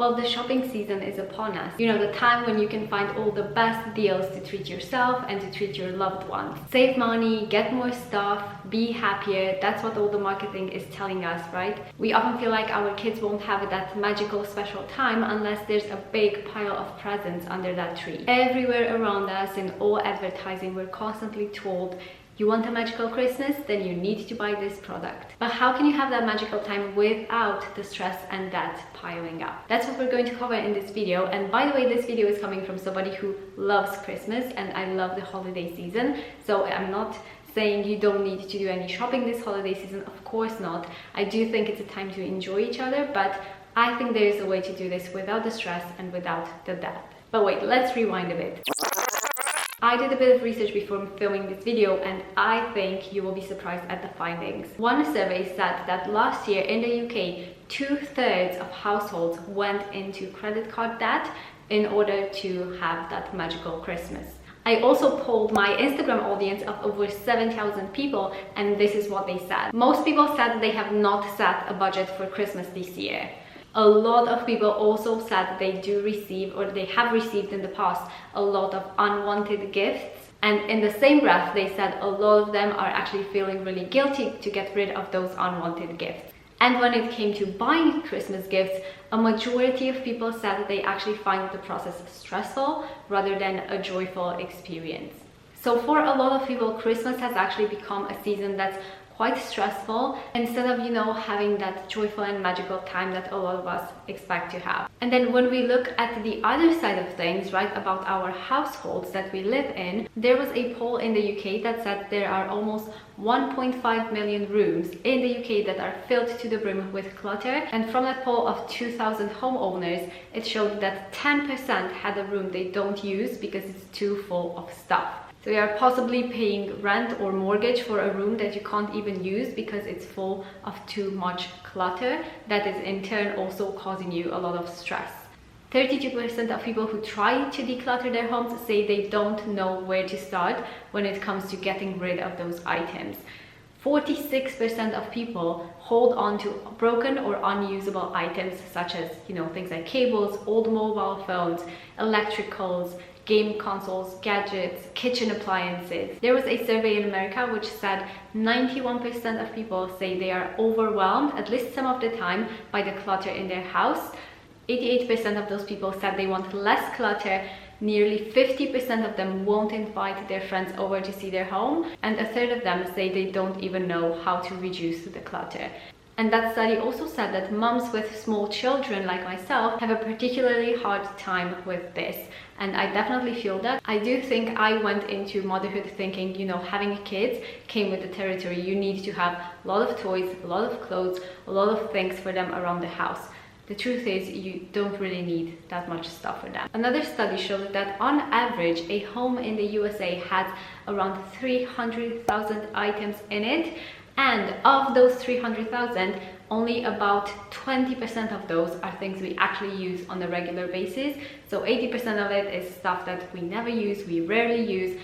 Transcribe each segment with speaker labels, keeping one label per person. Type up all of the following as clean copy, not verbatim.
Speaker 1: Well, the shopping season is upon us. You know, the time when you can find all the best deals to treat yourself and to treat your loved ones. Save money, get more stuff, be happier. That's what all the marketing is telling us, right? We often feel like our kids won't have that magical special time unless there's a big pile of presents under that tree. Everywhere around us in all advertising, we're constantly told, you want a magical Christmas? Then you need to buy this product. But how can you have that magical time without the stress and debt piling up? That's what we're going to cover in this video. And by the way, this video is coming from somebody who loves Christmas, and I love the holiday season. So I'm not saying you don't need to do any shopping this holiday season. Of course not. I do think it's a time to enjoy each other, but I think there is a way to do this without the stress and without the debt. But wait, let's rewind a bit. I did a bit of research before filming this video, and I think you will be surprised at the findings. One survey said that last year in the UK, 2/3 of households went into credit card debt in order to have that magical Christmas. I also polled my Instagram audience of over 7,000 people, and this is what they said. Most people said they have not set a budget for Christmas this year. A lot of people also said they do receive, or they have received in the past, a lot of unwanted gifts. And in the same breath, they said a lot of them are actually feeling really guilty to get rid of those unwanted gifts. And when it came to buying Christmas gifts, a majority of people said that they actually find the process stressful rather than a joyful experience. So for a lot of people, Christmas has actually become a season that's quite stressful, instead of, you know, having that joyful and magical time that a lot of us expect to have. And then when we look at the other side of things, right, about our households that we live in, there was a poll in the UK that said there are almost 1.5 million rooms in the UK that are filled to the brim with clutter. And from that poll of 2,000 homeowners, it showed that 10% had a room they don't use because it's too full of stuff. So you are possibly paying rent or mortgage for a room that you can't even use because it's full of too much clutter that is in turn also causing you a lot of stress. 32% of people who try to declutter their homes say they don't know where to start when it comes to getting rid of those items. 46% of people hold on to broken or unusable items such as, you know, things like cables, old mobile phones, electricals, game consoles, gadgets, kitchen appliances. There was a survey in America which said 91% of people say they are overwhelmed at least some of the time by the clutter in their house. 88% of those people said they want less clutter. Nearly 50% of them won't invite their friends over to see their home, and a third of them say they don't even know how to reduce the clutter. And that study also said that moms with small children like myself have a particularly hard time with this. And I definitely feel that. I do think I went into motherhood thinking, you know, having kids came with the territory. You need to have a lot of toys, a lot of clothes, a lot of things for them around the house. The truth is, you don't really need that much stuff for them. Another study showed that on average, a home in the USA has around 300,000 items in it. And of those 300,000, only about 20% of those are things we actually use on a regular basis. So 80% of it is stuff that we never use, we rarely use,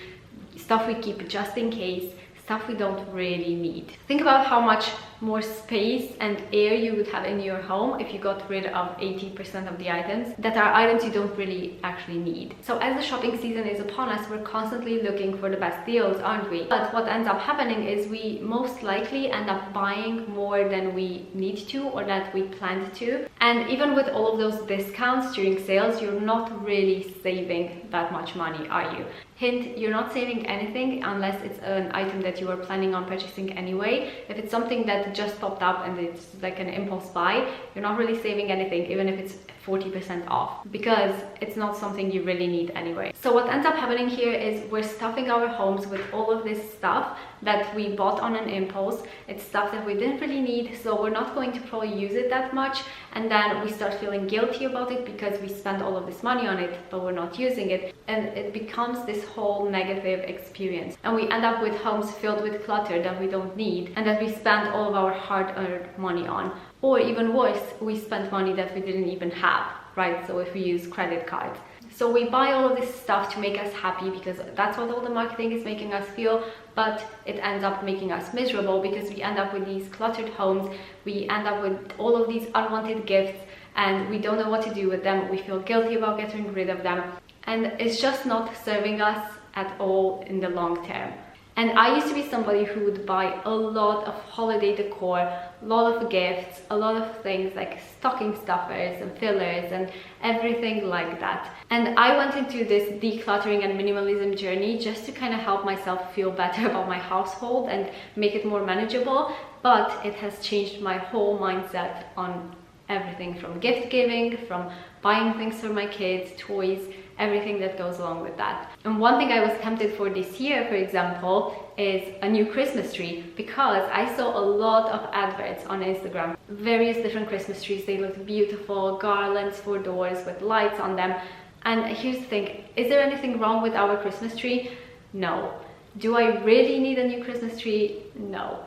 Speaker 1: stuff we keep just in case, stuff we don't really need. Think about how much more space and air you would have in your home if you got rid of 80% of the items that are items you don't really actually need. So as the shopping season is upon us, we're constantly looking for the best deals, aren't we? But what ends up happening is we most likely end up buying more than we need to or that we planned to. And even with all of those discounts during sales, you're not really saving that much money, are you? Hint, you're not saving anything unless it's an item that you are planning on purchasing anyway. If it's something that just popped up and it's like an impulse buy, you're not really saving anything, even if it's 40% off, because it's not something you really need anyway. So what ends up happening here is we're stuffing our homes with all of this stuff that we bought on an impulse. It's stuff that we didn't really need, so we're not going to probably use it that much, and then we start feeling guilty about it because we spent all of this money on it but we're not using it, and it becomes this whole negative experience, and we end up with homes filled with clutter that we don't need and that we spend all of our hard-earned money on. Or even worse, we spent money that we didn't even have, right? So if we use credit cards. So we buy all of this stuff to make us happy because that's what all the marketing is making us feel, but it ends up making us miserable because we end up with these cluttered homes, we end up with all of these unwanted gifts, and we don't know what to do with them. We feel guilty about getting rid of them, and it's just not serving us at all in the long term. And I used to be somebody who would buy a lot of holiday decor, a lot of gifts, a lot of things like stocking stuffers and fillers and everything like that. And I went into this decluttering and minimalism journey just to kind of help myself feel better about my household and make it more manageable. But it has changed my whole mindset on everything, from gift giving, from buying things for my kids, toys, everything that goes along with that. And one thing I was tempted for this year, for example, is a new Christmas tree, because I saw a lot of adverts on Instagram, various different Christmas trees. They looked beautiful, garlands for doors with lights on them. And here's the thing, is there anything wrong with our Christmas tree? No. Do I really need a new Christmas tree? No.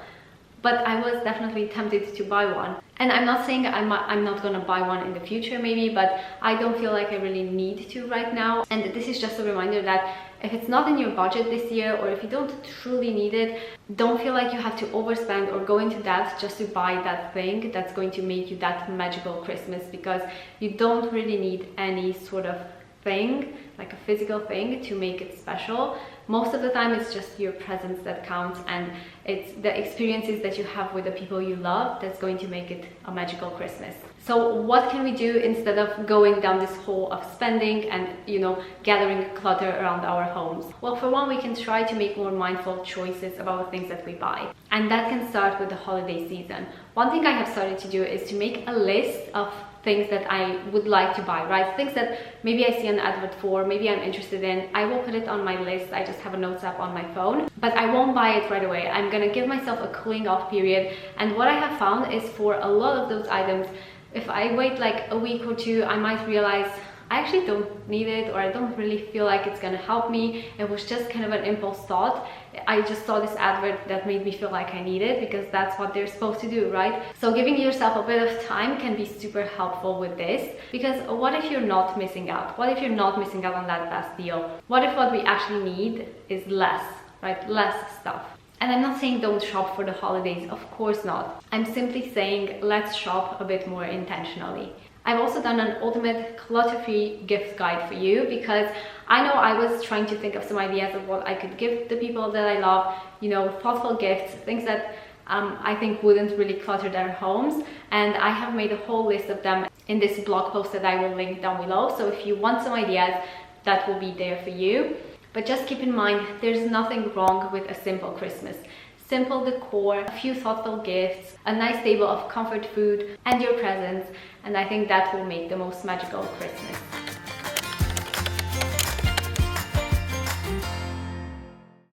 Speaker 1: But I was definitely tempted to buy one. And I'm not saying I'm not gonna buy one in the future maybe, but I don't feel like I really need to right now. And this is just a reminder that if it's not in your budget this year, or if you don't truly need it, don't feel like you have to overspend or go into debt just to buy that thing that's going to make you that magical Christmas, because you don't really need any sort of thing, like a physical thing, to make it special. Most of the time it's just your presence that counts, and it's the experiences that you have with the people you love that's going to make it a magical Christmas. So what can we do instead of going down this hole of spending and, you know, gathering clutter around our homes? Well, for one, we can try to make more mindful choices about the things that we buy. And that can start with the holiday season. One thing I have started to do is to make a list of things that I would like to buy, right? Things that maybe I see an advert for, maybe I'm interested in. I will put it on my list. I just have a notes app on my phone, but I won't buy it right away. I'm gonna give myself a cooling off period. And what I have found is, for a lot of those items, if I wait like a week or two, I might realize I actually don't need it, or I don't really feel like it's gonna help me. It was just kind of an impulse thought. I just saw this advert that made me feel like I need it, because that's what they're supposed to do, right? So giving yourself a bit of time can be super helpful with this, because what if you're not missing out? What if you're not missing out on that best deal? What if what we actually need is less, right? Less stuff. And I'm not saying don't shop for the holidays, of course not. I'm simply saying let's shop a bit more intentionally. I've also done an ultimate clutter-free gift guide for you, because I know I was trying to think of some ideas of what I could give the people that I love, you know, thoughtful gifts, things that I think wouldn't really clutter their homes. And I have made a whole list of them in this blog post that I will link down below. So if you want some ideas, that will be there for you. But just keep in mind, there's nothing wrong with a simple Christmas. Simple decor, a few thoughtful gifts, a nice table of comfort food, and your presents, and I think that will make the most magical Christmas.